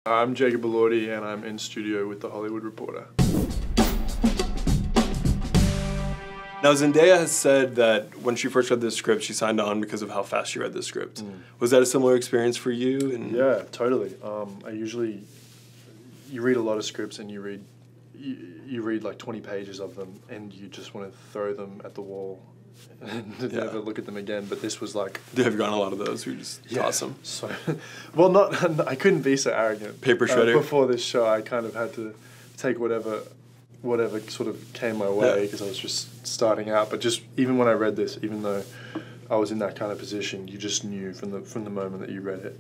I'm Jacob Elordi and I'm in studio with The Hollywood Reporter. Now, Zendaya has said that when she first read this script, she signed on because of how fast she read the script. Was that a similar experience for you? Yeah, totally. You read a lot of scripts and you read like 20 pages of them and you just want to throw them at the wall and never look at them again. But this was like... Have you gotten a lot of those? You just toss them? So, well, I couldn't be so arrogant. Paper shredder? Before this show, I kind of had to take whatever sort of came my way because I was just starting out. But just even when I read this, even though I was in that kind of position, you just knew from the moment that you read it.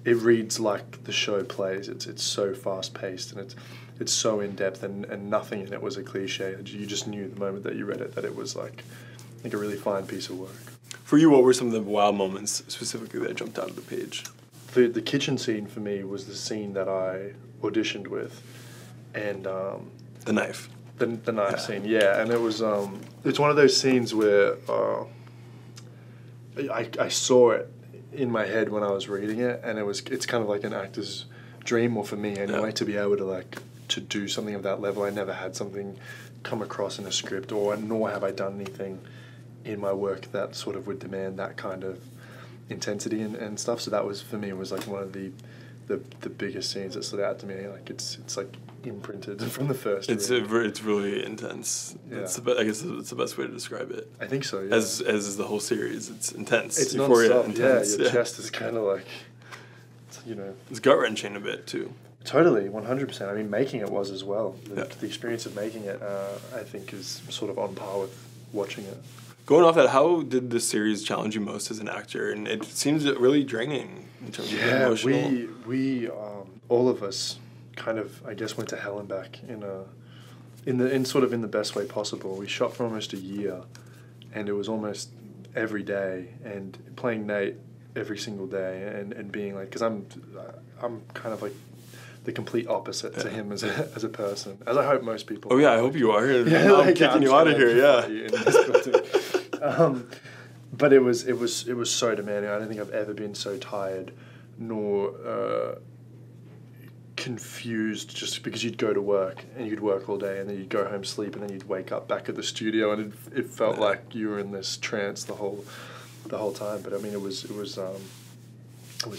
It reads like the show plays. It's so fast paced and it's so in depth and nothing in it was a cliche. You just knew the moment that you read it that it was like a really fine piece of work. For you, what were some of the wow moments specifically that jumped out of the page? The kitchen scene for me was the scene that I auditioned with, and the knife. The knife scene, yeah, and it was it's one of those scenes where I saw it in my head when I was reading it, and it's kind of like an actor's dream, or for me anyway, to be able to do something of that level. I never had something come across in a script, nor have I done anything in my work that sort of would demand that kind of intensity and stuff. So that was, for me, was like one of the biggest scenes that stood out to me. Like it's like imprinted from the first. It's really intense. Yeah. I guess it's the best way to describe it. I think so. Yeah. As is the whole series. It's intense. It's Euphoria, non-stop. intense. Yeah, your chest is kind of like, It's gut wrenching a bit too. Totally, 100%. I mean, making it was as well. The experience of making it, I think, is sort of on par with watching it. Going off that, how did this series challenge you most as an actor? And it seems really draining in terms of emotional. we all of us kind of, I guess, went to hell and back in the best way possible. We shot for almost a year, and it was almost every day, and playing Nate every single day, and being like, because I'm kind of like the complete opposite to him as a person, as I hope most people. Oh yeah, I hope you are. Yeah, I'm kicking you out of here. Yeah. But it was so demanding. I don't think I've ever been so tired, nor confused. Just because you'd go to work and you'd work all day, and then you'd go home, sleep, and then you'd wake up back at the studio, and it felt like you were in this trance the whole time. But I mean, it was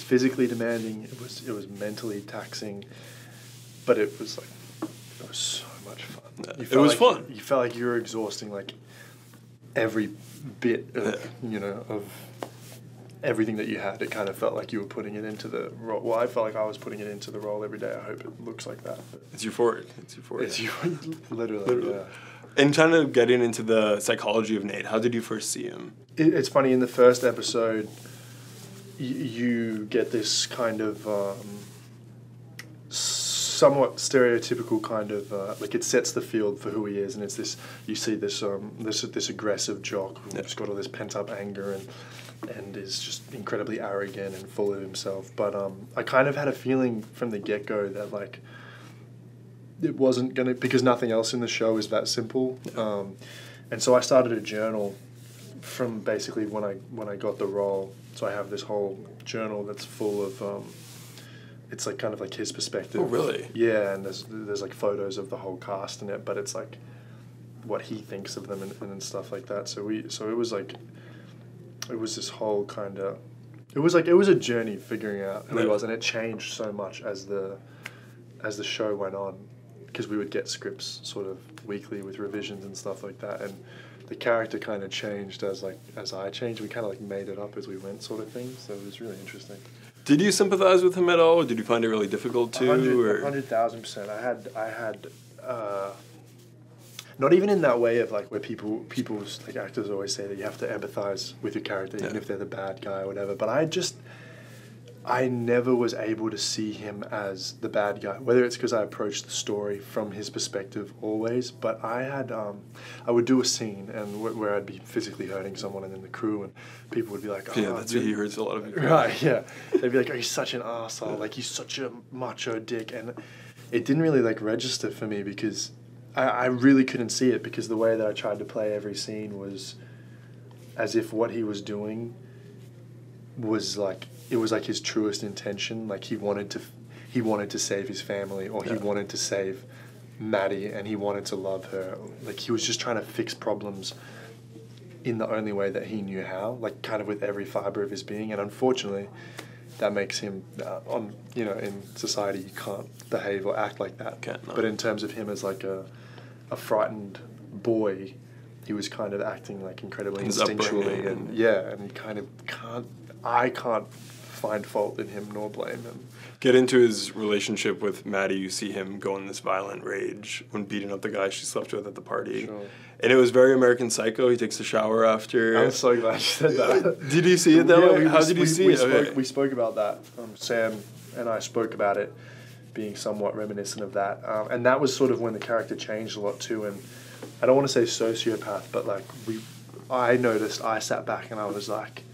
physically demanding. It was mentally taxing, but it was so much fun. It was fun. You felt like you were exhausting like every bit of of everything that you had. It kind of felt like you were putting it into the role. Well, I felt like I was putting it into the role every day. I hope it looks like that. But it's euphoric. Literally. Yeah. And kind of getting into the psychology of Nate, how did you first see him? It's funny, in the first episode, you get this kind of somewhat stereotypical kind of like, it sets the field for who he is, and it's this, you see this aggressive jock who's got all this pent up anger and is just incredibly arrogant and full of himself. But I kind of had a feeling from the get go that like it wasn't gonna, because nothing else in the show is that simple. And so I started a journal from basically when I got the role. So I have this whole journal that's full of it's like kind of like his perspective. Oh, really? Yeah, and there's like photos of the whole cast in it, but it's like what he thinks of them and stuff like that. So it was like, it was this whole kind of, it was a journey figuring out who he was, and it changed so much as the show went on, because we would get scripts sort of weekly with revisions and stuff like that, and the character kind of changed as I changed. We kind of like made it up as we went, sort of thing. So it was really interesting. Did you sympathize with him at all, or did you find it really difficult to? 100,000%. I had not even in that way of like where people's like actors always say that you have to empathize with your character even if they're the bad guy or whatever. But I never was able to see him as the bad guy, whether it's because I approached the story from his perspective always, but I would do a scene and where I'd be physically hurting someone, and then the crew and people would be like, oh, yeah, that's what he hurts a lot of people. Right, yeah. They'd be like, oh, he's such an arsehole, like he's such a macho dick, and it didn't really like register for me because I really couldn't see it, because the way that I tried to play every scene was as if what he was doing was like, it was like his truest intention. Like he wanted he wanted to save his family, or he wanted to save Maddie, and he wanted to love her. Like, he was just trying to fix problems in the only way that he knew how, like kind of with every fiber of his being. And unfortunately, that makes him, in society, you can't behave or act like that. No. But in terms of him as like a frightened boy, he was kind of acting like incredibly instinctually, and he kind of can't find fault in him nor blame him. Get into his relationship with Maddie. You see him go in this violent rage when beating up the guy she slept with at the party. Sure. And it was very American Psycho. He takes a shower after. I'm so glad you said that. Did you see it that way? How did you see it? We spoke about that. Sam and I spoke about it being somewhat reminiscent of that. And that was sort of when the character changed a lot too. And I don't want to say sociopath, but like I sat back and I was like,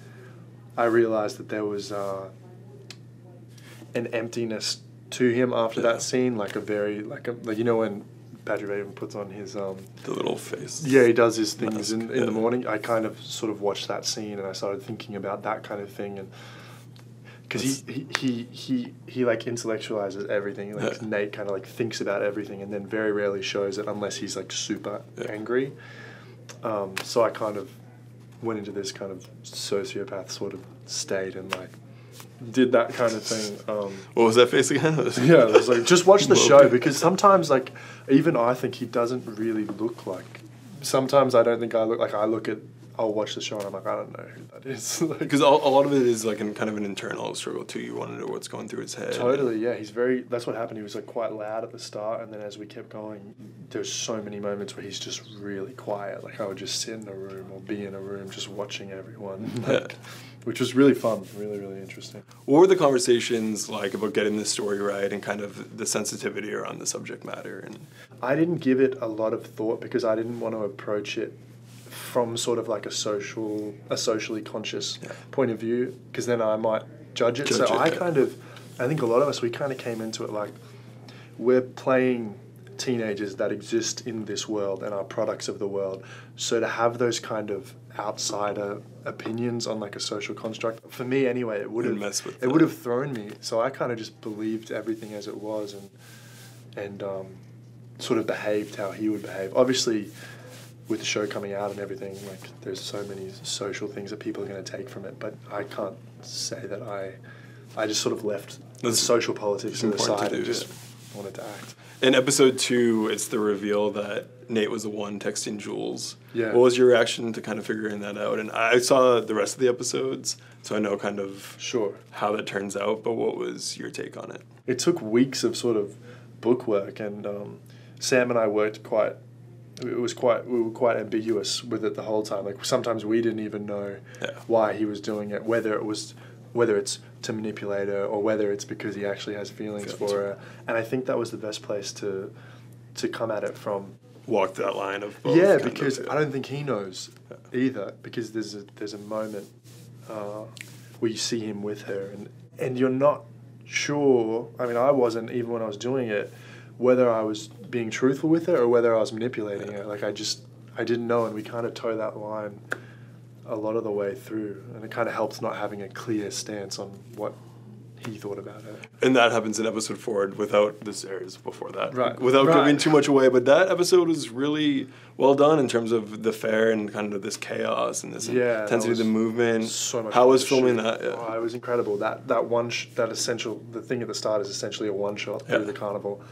I realized that there was an emptiness to him after that scene, like when Patrick Bateman puts on his the little face. Yeah, he does his things in the morning. I kind of sort of watched that scene and I started thinking about that kind of thing, and because he like intellectualizes everything. Like Nate kind of like thinks about everything and then very rarely shows it unless he's like super angry. So I kind of went into this kind of sociopath sort of state and like did that kind of thing. What was that face again? Yeah, it was like, just watch the show, because sometimes like even I think he doesn't really look like. Sometimes I don't think I look like. I'll watch the show and I'm like, I don't know who that is. Because a lot of it is like kind of an internal struggle too. You want to know what's going through his head. Totally, yeah. That's what happened. He was like quite loud at the start, and then as we kept going, there's so many moments where he's just really quiet. Like I would just sit in a room or be in a room just watching everyone, which was really fun, really, really interesting. What were the conversations like about getting this story right and kind of the sensitivity around the subject matter? And I didn't give it a lot of thought because I didn't want to approach it from sort of like a socially conscious point of view, because then I might judge it. I think a lot of us, we kind of came into it like we're playing teenagers that exist in this world and are products of the world. So to have those kind of outsider opinions on like a social construct, for me anyway, it would have thrown me. So I kind of just believed everything as it was and sort of behaved how he would behave. Obviously, with the show coming out and everything, like there's so many social things that people are going to take from it, but I can't say that I just sort of left the social politics to the side and just wanted to act. In episode 2, it's the reveal that Nate was the one texting Jules. Yeah. What was your reaction to kind of figuring that out? And I saw the rest of the episodes, so I know kind of how that turns out, but what was your take on it? It took weeks of sort of book work, and Sam and I worked we were quite ambiguous with it the whole time. Like sometimes we didn't even know why he was doing it, whether it's to manipulate her or whether it's because he actually has feelings for her. And I think that was the best place to come at it from. Walk that line of both. Yeah, because I don't think he knows either, because there's a moment where you see him with her and you're not sure. I mean, I wasn't, even when I was doing it, whether I was being truthful with her or whether I was manipulating her. Like I didn't know, and we kind of toe that line a lot of the way through, and it kind of helps not having a clear stance on what he thought about it. And that happens in episode 4 without the airs before that. Right. Without giving too much away, but that episode was really well done in terms of the fair and kind of this chaos and this intensity of the movement. So much. How was filming that? Yeah. Oh, it was incredible. The thing at the start is essentially a one shot through the carnival.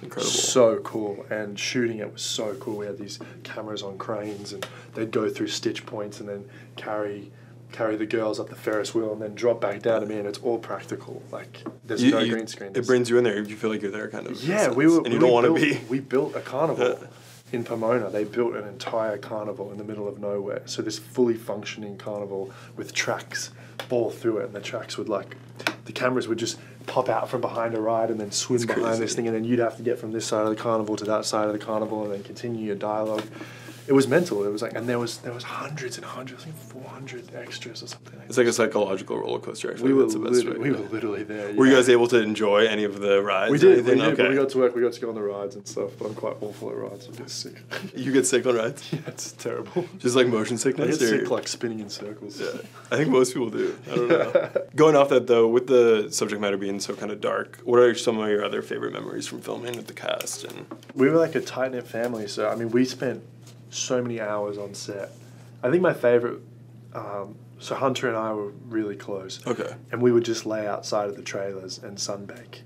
Incredible. So cool, and shooting it was so cool. We had these cameras on cranes, and they'd go through stitch points and then carry the girls up the Ferris wheel and then drop back down to me, and it's all practical. Like there's no green screen. It brings you in there. You feel like you're there, kind of. Yeah, and you don't want to be. We built a carnival in Pomona. They built an entire carnival in the middle of nowhere. So this fully functioning carnival with tracks all through it, and the tracks would the cameras would just pop out from behind a ride and then swim behind this thing, and then you'd have to get from this side of the carnival to that side of the carnival and then continue your dialogue. it was mental. It was like, and there was hundreds and hundreds, I think 400 extras or something. It's like a psychological roller coaster. I feel We were like that's the best way. we were literally there. Were you yeah. guys able to enjoy any of the rides? We or did. anything? But we Okay. got to work. We got to go on the rides and stuff. But I'm quite awful at rides. I get sick. You get sick on rides? Yeah, it's terrible. Just like motion I sickness? get or- sick like spinning in circles. Yeah, I think most people do. I don't know. Going off that though, with the subject matter being so kind of dark, what are some of your other favorite memories from filming with the cast? And We were like a tight knit family. So I mean, we spent so many hours on set. I think my favorite. So Hunter and I were really close. okay, And we would just lay outside of the trailers and sunbake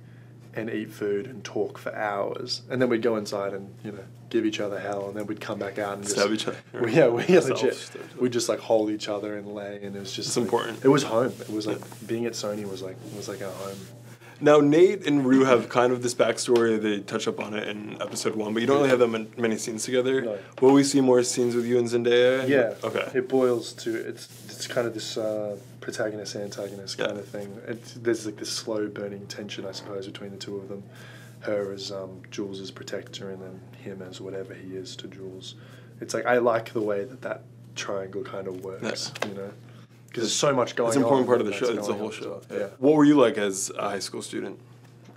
and eat food and talk for hours. And then we'd go inside and, give each other hell. And then we'd come back out and stab each other. we Yourselves, legit. stab each other. We'd just like hold each other and lay. And it was just It's like- important. It was home. It was like being at Sony was like our home. Now Nate and Rue have kind of this backstory. They touch up on it in episode 1, but you don't really have that many scenes together. No. Will we see more scenes with you and Zendaya? Yeah. Okay. It boils to it's kind of this protagonist antagonist kind of thing. There's like this slow burning tension, I suppose, between the two of them. Her as Jules' protector, and then him as whatever he is to Jules. It's like I like the way that triangle kind of works. Because there's so much going on. It's an important part of the that's show. It's the going whole on as show. well. Yeah. What were you like as a high school student?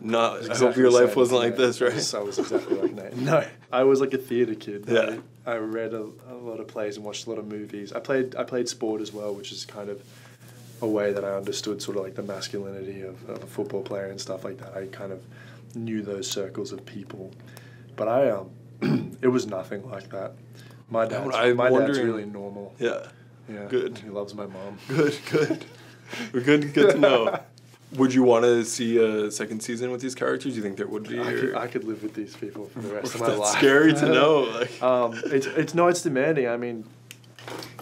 I hope Exactly your the life same wasn't as like Nate. this, right? I was exactly like Nate. No, I was like a theatre kid. Yeah. I read a lot of plays and watched a lot of movies. I played sport as well, which is kind of a way that I understood sort of like the masculinity of a football player and stuff like that. I kind of knew those circles of people, but it was nothing like that. My dad's really normal. Yeah. Yeah, Good. He loves my mom. Good. We're good to know. Would you want to see a second season with these characters? Do you think there would be? I could live with these people for the rest of my That's life. scary to know. Like, It's demanding. I mean,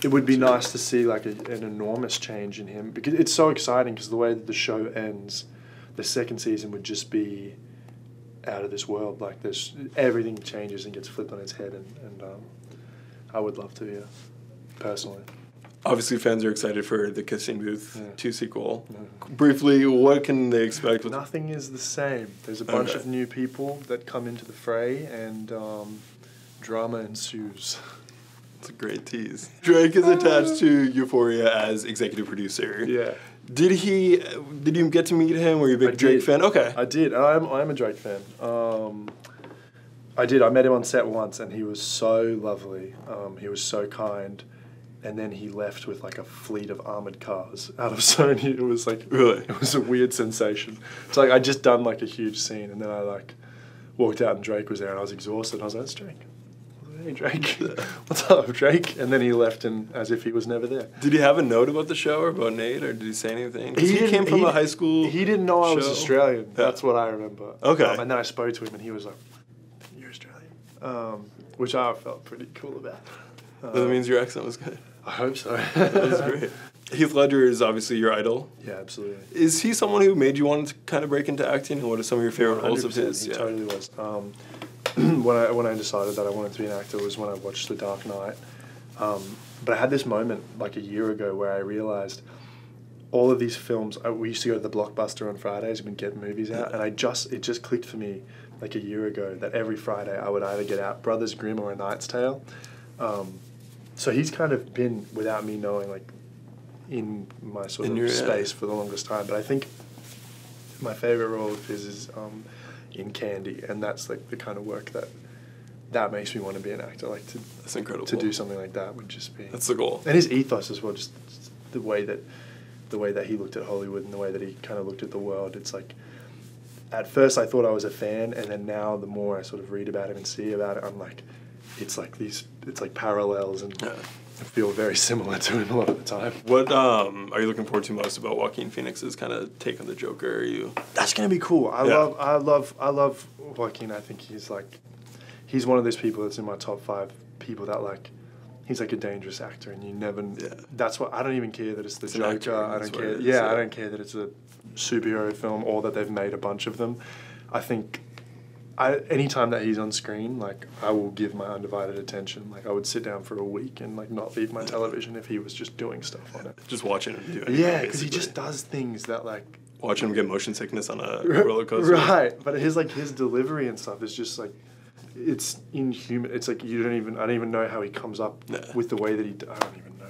it would be nice to see like an enormous change in him, because it's so exciting. Because the way that the show ends, the second season would just be out of this world. Like everything changes and gets flipped on its head, and I would love to, yeah, personally. obviously, fans are excited for the Kissing Booth Yeah. 2 sequel. Briefly, what can they expect? With Nothing is the same. There's a bunch Okay. of new people that come into the fray, and drama ensues. It's a great tease. Drake is attached to Euphoria as executive producer. Yeah. Did you get to meet him? Were you a big I Drake did. fan? Okay. I did. I'm a Drake fan. I did. I met him on set once, and he was so lovely. He was so kind, and then he left with like a fleet of armored cars out of Sony. It was like Really? It was a weird sensation. It's like I just done like a huge scene, and then I like walked out, and Drake was there, and I was exhausted. And I was like, "It's Drake. Hey Drake, what's up, Drake?" And then he left, and as if he was never there. Did he have a note about the show or about Nate, or did he say anything? 'Cause he didn't- came from a high school. He didn't know I was show. Australian. Yeah. That's what I remember. Okay. And then I spoke to him, and he was like, "You're Australian," which I felt pretty cool about. That means your accent was good. I hope so. That was great. Heath Ledger is obviously your idol. Yeah, absolutely. Is he someone who made you want to kind of break into acting? And what are some of your favorite roles of 100%, his? He totally was. When I decided that I wanted to be an actor was when I watched The Dark Knight. But I had this moment like a year ago where I realized all of these films. We used to go to the Blockbuster on Fridays and we'd get movies out, and it just clicked for me like a year ago that every Friday I would either get out Brothers Grimm or A Knight's Tale. So he's kind of been, without me knowing, like in my sort In of your- space for the longest time. But I think my favorite role of his is in Candy, and that's like the kind of work that makes me want to be an actor. Like That's incredible. to do something like that would just be. That's the goal. And his ethos as well, just the way that he looked at Hollywood and the way that he kind of looked at the world. It's like, at first I thought I was a fan, and then now the more I sort of read about him and see about it, I'm like, it's like parallels, and Yeah. I feel very similar to him a lot of the time. What are you looking forward to most about Joaquin Phoenix's kind of take on the Joker? Are you? That's gonna be cool. I love Joaquin. I think he's one of those people that's in my top 5 people that like. He's like a dangerous actor, and you never. Yeah. That's what I don't even care that it's the It's an Joker. actor, I that's don't what care. it is, Yeah, yeah. I don't care that it's a superhero film or that they've made a bunch of them. I think. Anytime that he's on screen, like I will give my undivided attention. Like I would sit down for a week and like not leave my television if he was just doing stuff on it. Just watching him do it. Yeah, because he just does things that like. Watch him get motion sickness on a roller coaster. Right, but his delivery and stuff is just like it's inhuman. It's like I don't even know how he comes up with the way that I don't even know.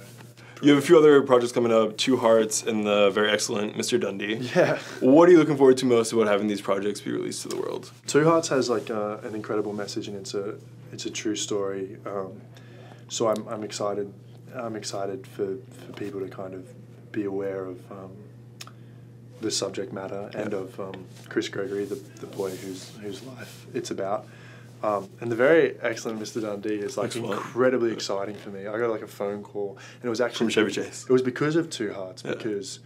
You have a few other projects coming up, Two Hearts and the very excellent Mr. Dundee. Yeah. What are you looking forward to most about having these projects be released to the world? Two Hearts has like an incredible message, and it's a true story. So I'm excited. I'm excited for people to kind of be aware of the subject matter and of Chris Gregory, the boy whose life it's about. And the very excellent Mr. Dundee is like incredibly exciting for me. I got like a phone call, and it was actually from Chevy Chase. It was because of Two Hearts, because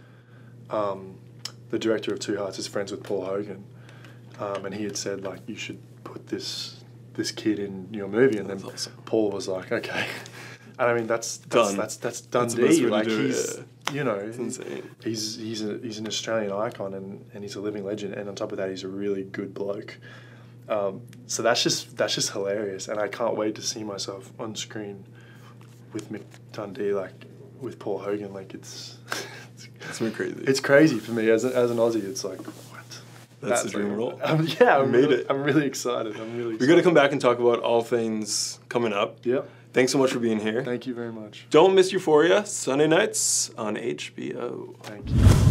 the director of Two Hearts is friends with Paul Hogan, and he had said like, you should put this kid in your movie, and then awesome. Paul was like, okay. And I mean that's Dundee. That's like he's you know it's insane. He's an Australian icon, and he's a living legend, and on top of that he's a really good bloke. So that's just hilarious, and I can't wait to see myself on screen with Mick Dundee, like with Paul Hogan. Like it's been crazy. It's crazy for me as an Aussie. It's like what? That's the dream role. Yeah, I made it. I'm really excited. We're gonna come back and talk about all things coming up. Yeah. Thanks so much for being here. Thank you very much. Don't miss Euphoria, Sunday nights on HBO. Thank you.